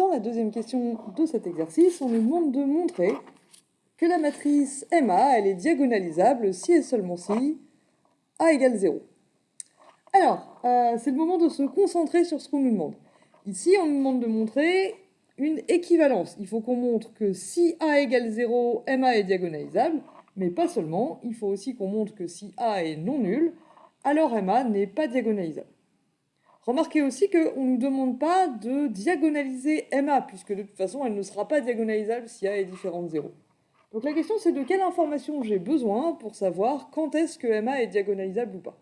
dans la deuxième question de cet exercice, on nous demande de montrer que la matrice MA, elle est diagonalisable si et seulement si A égale 0. Alors, c'est le moment de se concentrer sur ce qu'on nous demande. Ici, on nous demande de montrer une équivalence. Il faut qu'on montre que si A égale 0, MA est diagonalisable, mais pas seulement, il faut aussi qu'on montre que si A est non nul, alors MA n'est pas diagonalisable. Remarquez aussi qu'on ne nous demande pas de diagonaliser MA, puisque de toute façon, elle ne sera pas diagonalisable si A est différent de 0. Donc la question, c'est de quelle information j'ai besoin pour savoir quand est-ce que MA est diagonalisable ou pas.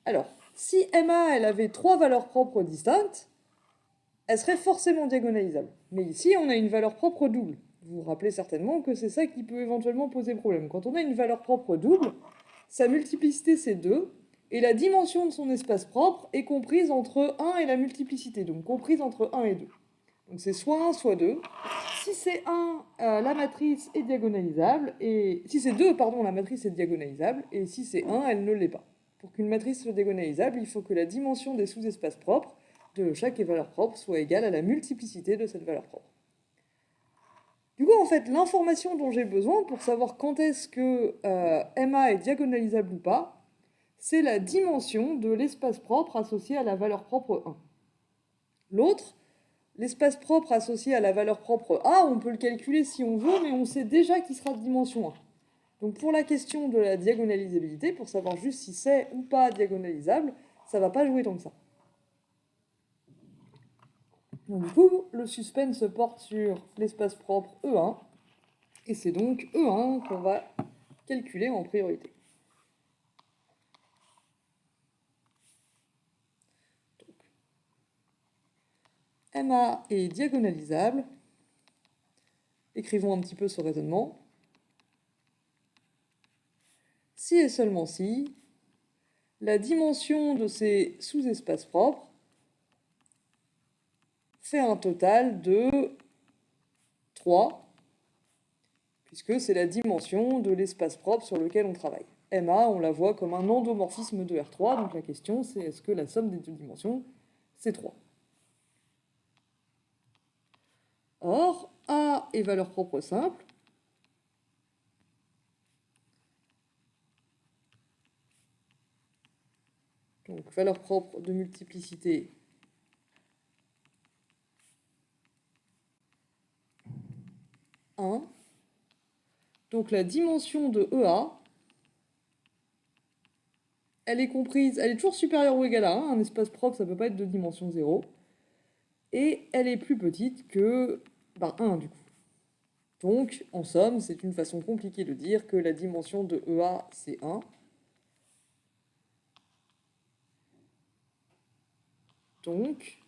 Alors, si MA, elle avait 3 valeurs propres distinctes, elle serait forcément diagonalisable. Mais ici, on a une valeur propre double. Vous vous rappelez certainement que c'est ça qui peut éventuellement poser problème. Quand on a une valeur propre double, sa multiplicité c'est 2, et la dimension de son espace propre est comprise entre 1 et la multiplicité, donc comprise entre 1 et 2. Donc c'est soit 1, soit 2. Si c'est 1, la matrice est diagonalisable, et si c'est 2, pardon, la matrice est diagonalisable, et si c'est 1, elle ne l'est pas. Pour qu'une matrice soit diagonalisable, il faut que la dimension des sous-espaces propres de chaque valeur propre soit égale à la multiplicité de cette valeur propre. Du coup, en fait, l'information dont j'ai besoin pour savoir quand est-ce que MA est diagonalisable ou pas, c'est la dimension de l'espace propre associé à la valeur propre 1. L'autre, l'espace propre associé à la valeur propre A, on peut le calculer si on veut, mais on sait déjà qu'il sera de dimension 1. Donc pour la question de la diagonalisabilité, pour savoir juste si c'est ou pas diagonalisable, ça va pas jouer tant que ça. Donc du coup, le suspense se porte sur l'espace propre E1, et c'est donc E1 qu'on va calculer en priorité. Donc, MA est diagonalisable. Écrivons un petit peu ce raisonnement. Si et seulement si, la dimension de ces sous-espaces propres fait un total de 3, puisque c'est la dimension de l'espace propre sur lequel on travaille. MA, on la voit comme un endomorphisme de R3, donc la question c'est est-ce que la somme des deux dimensions, c'est 3. Or, A est valeur propre simple. Donc, valeur propre de multiplicité 1. Donc, la dimension de EA, elle est comprise, elle est toujours supérieure ou égale à 1. Un espace propre, ça ne peut pas être de dimension 0. Et elle est plus petite que 1 du coup. Donc, en somme, c'est une façon compliquée de dire que la dimension de EA, c'est 1. Donc,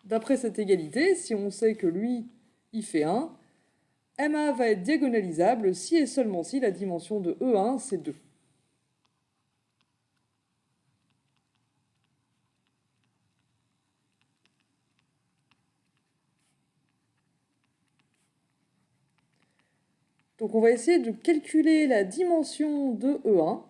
d'après cette égalité, si on sait que lui, il fait 1, MA va être diagonalisable si et seulement si la dimension de E1, c'est 2. Donc on va essayer de calculer la dimension de E1.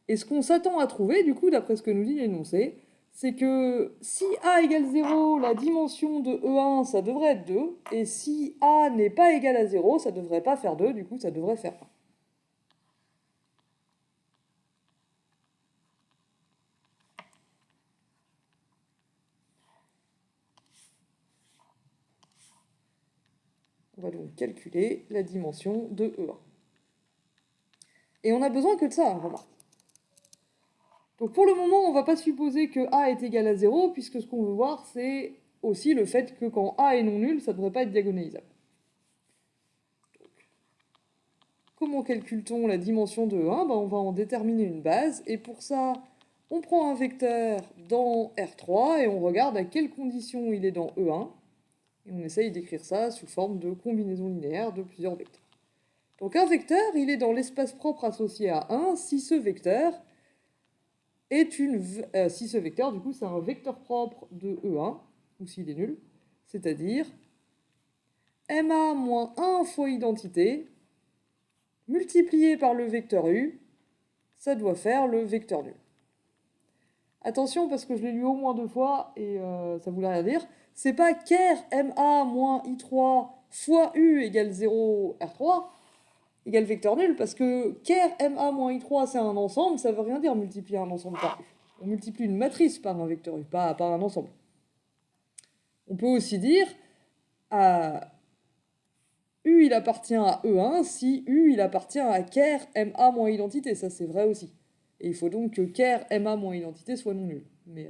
Et ce qu'on s'attend à trouver, du coup, d'après ce que nous dit l'énoncé, c'est que si A égale 0, la dimension de E1, ça devrait être 2. Et si A n'est pas égal à 0, ça ne devrait pas faire 2, du coup, ça devrait faire 1. On va donc calculer la dimension de E1. Et on n'a besoin que de ça, remarque. Donc pour le moment, on ne va pas supposer que A est égal à 0, puisque ce qu'on veut voir, c'est aussi le fait que quand A est non nul, ça ne devrait pas être diagonalisable. Donc, comment calcule-t-on la dimension de E1 ? On va en déterminer une base, et pour ça, on prend un vecteur dans R3, et on regarde à quelles conditions il est dans E1, et on essaye d'écrire ça sous forme de combinaison linéaire de plusieurs vecteurs. Donc un vecteur, il est dans l'espace propre associé à 1 si ce vecteur est si ce vecteur, du coup, c'est un vecteur propre de E1, ou s'il est nul, c'est-à-dire MA moins 1 fois identité, multiplié par le vecteur U, ça doit faire le vecteur nul. Attention, parce que je l'ai lu au moins 2 fois, et ça voulait rien dire, c'est pas ker MA moins I3 fois U égale 0 R3 égale vecteur nul, parce que ker MA moins I3 c'est un ensemble, ça veut rien dire multiplier un ensemble par U. On multiplie une matrice par un vecteur U, pas par un ensemble. On peut aussi dire U il appartient à E1 si U il appartient à ker MA moins identité, ça c'est vrai aussi. Et il faut donc que ker MA moins identité soit non nul. Mais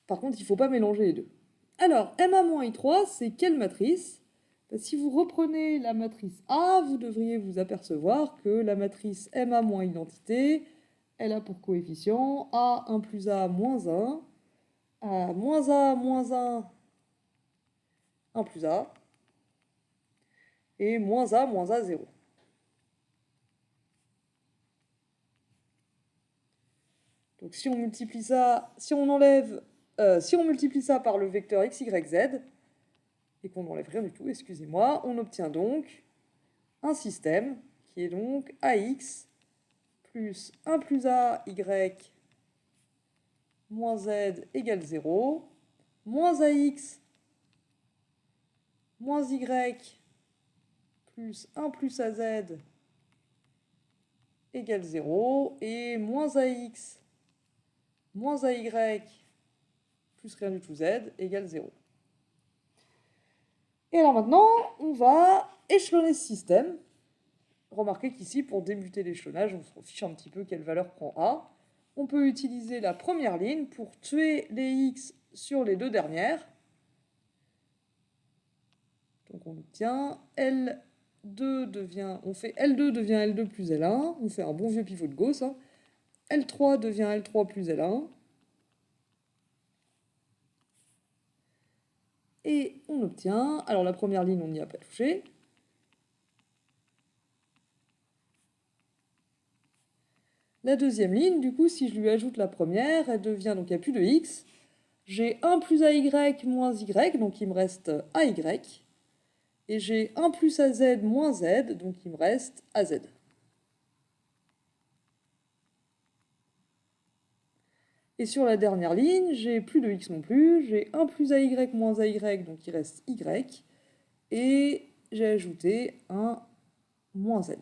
par contre, il ne faut pas mélanger les deux. Alors, MA moins I3, c'est quelle matrice? Si vous reprenez la matrice A, vous devriez vous apercevoir que la matrice MA moins identité, elle a pour coefficient A 1 plus A moins 1, A moins 1, 1 plus A, et moins A 0. Donc si on multiplie ça, si on multiplie ça par le vecteur x, y, z, et qu'on n'enlève rien du tout, excusez-moi, on obtient donc un système qui est donc AX plus 1 plus AY moins Z égale 0, moins AX moins Y plus 1 plus AZ égale 0, et moins AX moins AY plus rien du tout Z égale 0. Et alors maintenant, on va échelonner ce système. Remarquez qu'ici, pour débuter l'échelonnage, on se fiche un petit peu quelle valeur prend A. On peut utiliser la première ligne pour tuer les x sur les deux dernières. Donc on obtient L2 devient, on fait L2 devient L2 plus L1. On fait un bon vieux pivot de Gauss. Hein. L3 devient L3 plus L1. Et on obtient, alors la première ligne, on n'y a pas touché. La deuxième ligne, du coup, si je lui ajoute la première, elle devient, donc il n'y a plus de x. J'ai 1 plus AY moins Y, donc il me reste AY. Et j'ai 1 plus AZ moins Z, donc il me reste AZ. Et sur la dernière ligne, j'ai plus de x non plus, j'ai 1 plus AY moins AY, donc il reste Y. Et j'ai ajouté un moins Z.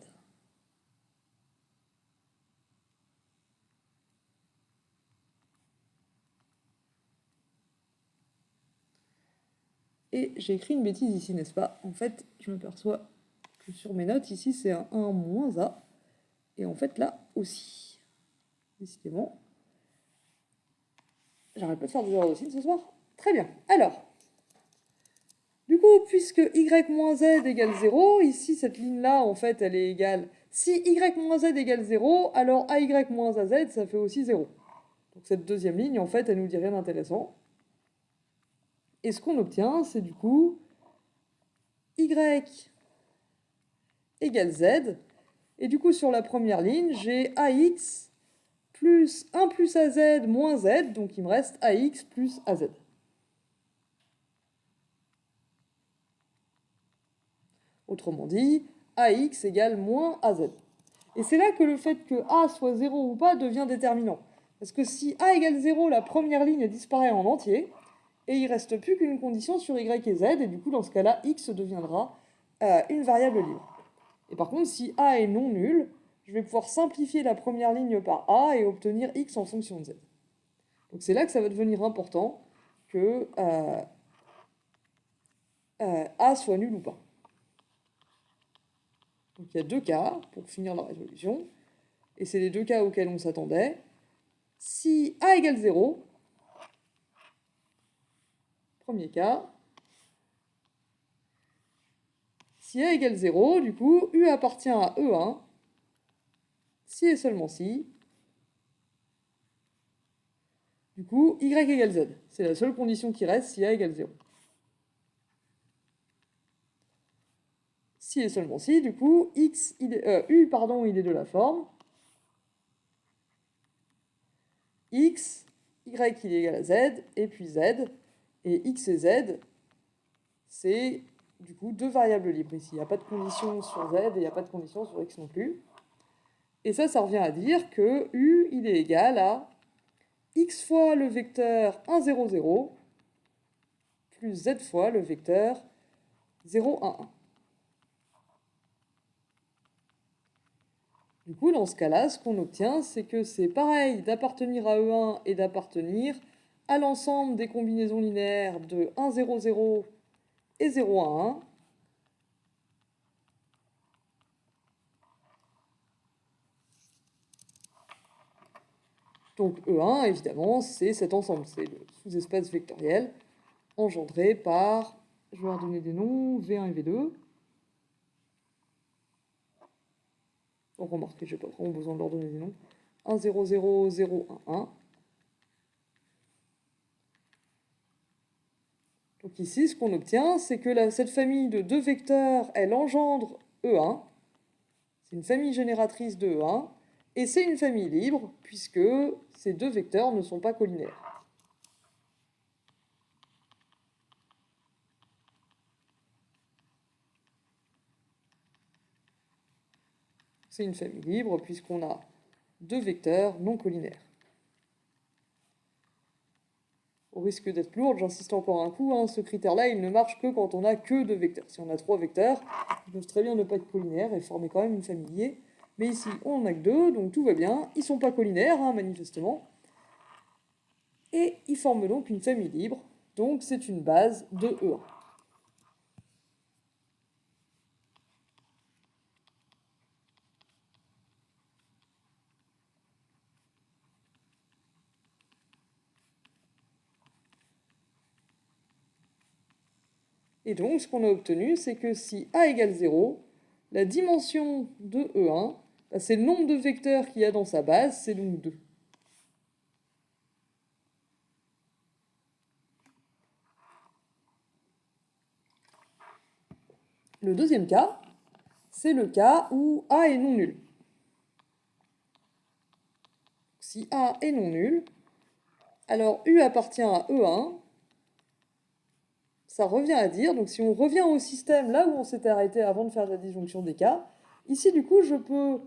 Et j'ai écrit une bêtise ici, n'est-ce pas? En fait, je m'aperçois que sur mes notes, ici, c'est un 1 moins A. Et en fait, là aussi. Décidément. J'arrête pas de faire des erreurs de signe ce soir. Très bien. Alors, du coup, puisque y moins z égale 0, ici, cette ligne-là, en fait, elle est égale... Si y moins z égale 0, alors ay moins az, ça fait aussi 0. Donc cette deuxième ligne, en fait, elle nous dit rien d'intéressant. Et ce qu'on obtient, c'est du coup y égale z. Et du coup, sur la première ligne, j'ai ax plus 1 plus az moins z, donc il me reste ax plus az. Autrement dit, ax égale moins az. Et c'est là que le fait que a soit 0 ou pas devient déterminant. Parce que si a égale 0, la première ligne disparaît en entier, et il ne reste plus qu'une condition sur y et z, et du coup, dans ce cas-là, x deviendra une variable libre. Et par contre, si a est non nul, je vais pouvoir simplifier la première ligne par a et obtenir x en fonction de z. Donc c'est là que ça va devenir important que a soit nul ou pas. Donc il y a deux cas pour finir la résolution, et c'est les deux cas auxquels on s'attendait. Si a égale 0, premier cas, si a égale 0, du coup, U appartient à E1, si et seulement si. Du coup, Y égale Z. C'est la seule condition qui reste si A égale 0. Si et seulement si, du coup, U, il est de la forme X, Y il est égal à Z, et puis Z. Et X et Z, c'est du coup deux variables libres ici. Il n'y a pas de condition sur Z et il n'y a pas de condition sur X non plus. Et ça revient à dire que U, il est égal à x fois le vecteur 1, 0, 0, plus z fois le vecteur 0, 1, 1. Du coup, dans ce cas-là, ce qu'on obtient, c'est que c'est pareil d'appartenir à E1 et d'appartenir à l'ensemble des combinaisons linéaires de 1, 0, 0 et 0, 1, 1. Donc E1, évidemment, c'est cet ensemble, c'est le sous-espace vectoriel engendré par, je vais leur donner des noms, V1 et V2. Donc remarquez, je n'ai pas vraiment besoin de leur donner des noms. 1, 0, 0, 0, 1, 1. Donc ici, ce qu'on obtient, c'est que cette famille de deux vecteurs, elle engendre E1. C'est une famille génératrice de E1. Et c'est une famille libre, puisque ces deux vecteurs ne sont pas collinaires. C'est une famille libre, puisqu'on a deux vecteurs non collinaires. Au risque d'être lourde, j'insiste encore un coup, ce critère-là, il ne marche que quand on n'a que deux vecteurs. Si on a trois vecteurs, ils peuvent très bien ne pas être collinaires et former quand même une famille liée. Mais ici, on n'en a que deux, donc tout va bien. Ils ne sont pas collinaires, manifestement. Et ils forment donc une famille libre. Donc c'est une base de E1. Et donc, ce qu'on a obtenu, c'est que si A égale 0, la dimension de E1, c'est le nombre de vecteurs qu'il y a dans sa base, c'est donc 2. Le deuxième cas, c'est le cas où A est non nul. Si A est non nul, alors U appartient à E1. Ça revient à dire, donc si on revient au système là où on s'était arrêté avant de faire la disjonction des cas, ici du coup je peux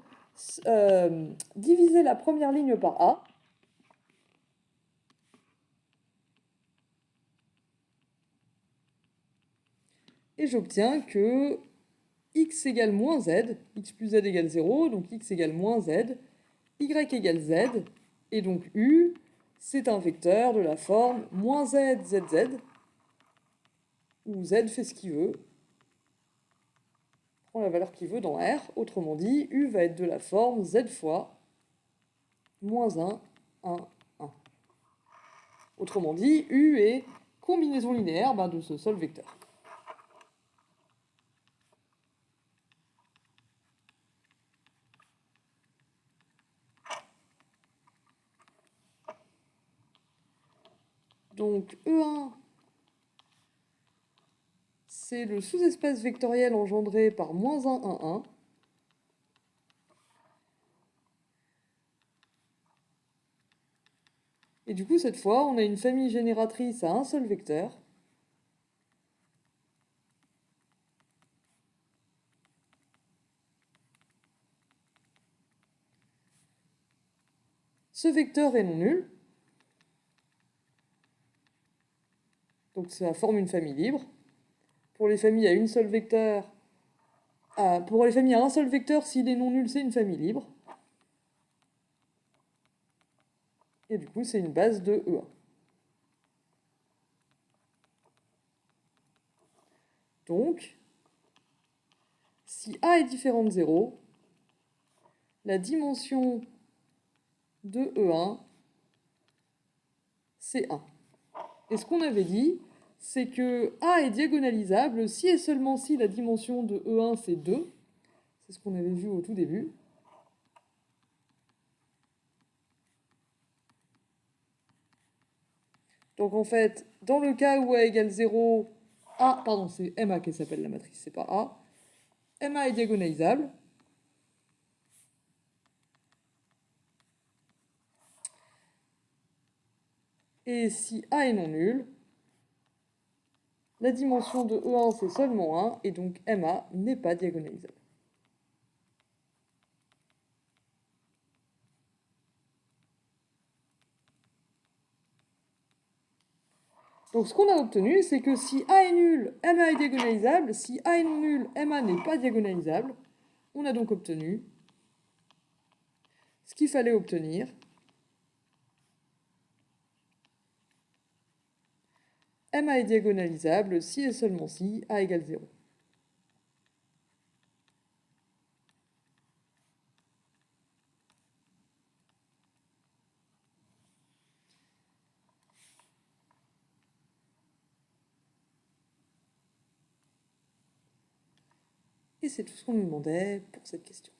diviser la première ligne par A. Et j'obtiens que x égale moins z, x plus z égale 0, donc x égale moins z, y égale z, et donc u, c'est un vecteur de la forme moins z, z, z, où z fait ce qu'il veut, prend la valeur qu'il veut dans R, autrement dit, u va être de la forme z fois moins 1, 1, 1. Autrement dit, u est combinaison linéaire de ce seul vecteur. Donc E1, c'est le sous-espace vectoriel engendré par moins 1, 1, 1. Et du coup, cette fois, on a une famille génératrice à un seul vecteur. Ce vecteur est non nul. Donc ça forme une famille libre. Pour les familles à une seule vecteur, pour les familles à un seul vecteur, s'il est non nul, c'est une famille libre. Et du coup, c'est une base de E1. Donc, si A est différent de 0, la dimension de E1, c'est 1. Et ce qu'on avait dit, c'est que A est diagonalisable si et seulement si la dimension de E1, c'est 2. C'est ce qu'on avait vu au tout début. Donc en fait, dans le cas où A égale 0, pardon, c'est MA qui s'appelle la matrice, c'est pas A. MA est diagonalisable. Et si A est non nul, la dimension de E1 c'est seulement 1, et donc MA n'est pas diagonalisable. Donc ce qu'on a obtenu, c'est que si A est nul, MA est diagonalisable. Si A est non nul, MA n'est pas diagonalisable. On a donc obtenu ce qu'il fallait obtenir. MA est diagonalisable si et seulement si A égale 0. Et c'est tout ce qu'on nous demandait pour cette question.